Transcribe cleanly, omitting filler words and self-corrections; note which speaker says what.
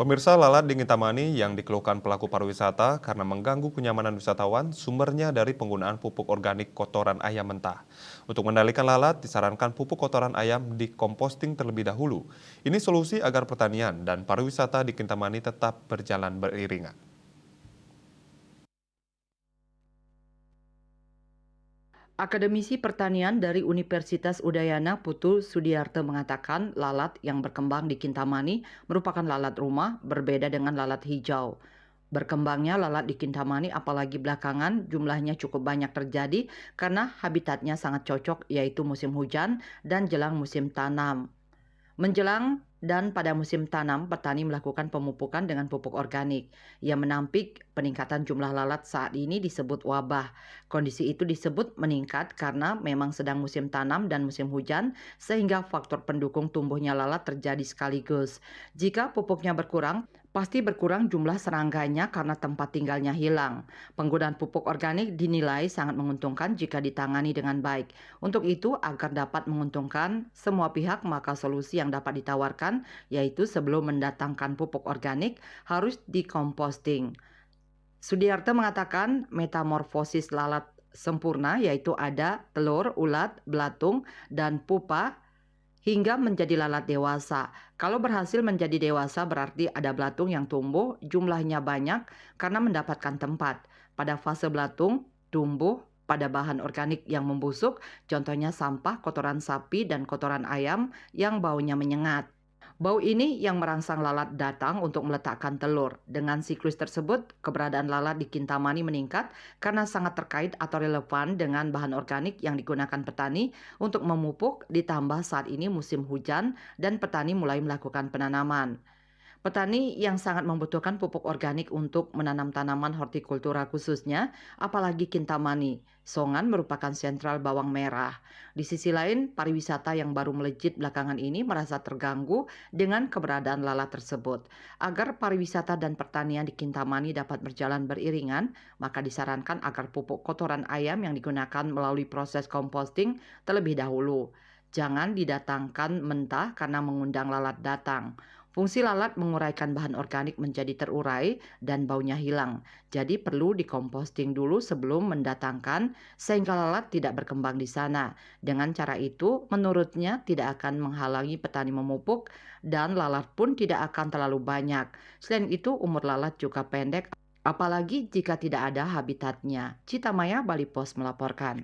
Speaker 1: Pemirsa, lalat di Kintamani yang dikeluhkan pelaku pariwisata karena mengganggu kenyamanan wisatawan sumbernya dari penggunaan pupuk organik kotoran ayam mentah. Untuk mengendalikan lalat, disarankan pupuk kotoran ayam dikomposting terlebih dahulu. Ini solusi agar pertanian dan pariwisata di Kintamani tetap berjalan beriringan.
Speaker 2: Akademisi Pertanian dari Universitas Udayana Putu Sudiarto mengatakan lalat yang berkembang di Kintamani merupakan lalat rumah berbeda dengan lalat hijau. Berkembangnya lalat di Kintamani apalagi belakangan jumlahnya cukup banyak terjadi karena habitatnya sangat cocok yaitu musim hujan dan jelang musim tanam. Menjelang dan pada musim tanam, petani melakukan pemupukan dengan pupuk organik. Ia menampik peningkatan jumlah lalat saat ini disebut wabah. Kondisi itu disebut meningkat karena memang sedang musim tanam dan musim hujan, sehingga faktor pendukung tumbuhnya lalat terjadi sekaligus. Jika pupuknya berkurang, pasti berkurang jumlah serangganya karena tempat tinggalnya hilang. Penggunaan pupuk organik dinilai sangat menguntungkan jika ditangani dengan baik. Untuk itu, agar dapat menguntungkan semua pihak, maka solusi yang dapat ditawarkan yaitu sebelum mendatangkan pupuk organik harus dikomposting. Sudiarto mengatakan metamorfosis lalat sempurna yaitu ada telur, ulat, belatung, dan pupa hingga menjadi lalat dewasa. Kalau berhasil menjadi dewasa berarti ada belatung yang tumbuh, jumlahnya banyak karena mendapatkan tempat. Pada fase belatung, tumbuh pada bahan organik yang membusuk, contohnya sampah, kotoran sapi, dan kotoran ayam yang baunya menyengat. Bau ini yang merangsang lalat datang untuk meletakkan telur. Dengan siklus tersebut, keberadaan lalat di Kintamani meningkat karena sangat terkait atau relevan dengan bahan organik yang digunakan petani untuk memupuk, ditambah saat ini musim hujan dan petani mulai melakukan penanaman. Petani yang sangat membutuhkan pupuk organik untuk menanam tanaman hortikultura khususnya, apalagi Kintamani. Songan merupakan sentral bawang merah. Di sisi lain, pariwisata yang baru melejit belakangan ini merasa terganggu dengan keberadaan lalat tersebut. Agar pariwisata dan pertanian di Kintamani dapat berjalan beriringan, maka disarankan agar pupuk kotoran ayam yang digunakan melalui proses composting terlebih dahulu. Jangan didatangkan mentah karena mengundang lalat datang. Fungsi lalat menguraikan bahan organik menjadi terurai dan baunya hilang. Jadi perlu dikomposting dulu sebelum mendatangkan sehingga lalat tidak berkembang di sana. Dengan cara itu, menurutnya tidak akan menghalangi petani memupuk dan lalat pun tidak akan terlalu banyak. Selain itu, umur lalat juga pendek, apalagi jika tidak ada habitatnya. Cita Maya, Bali Pos melaporkan.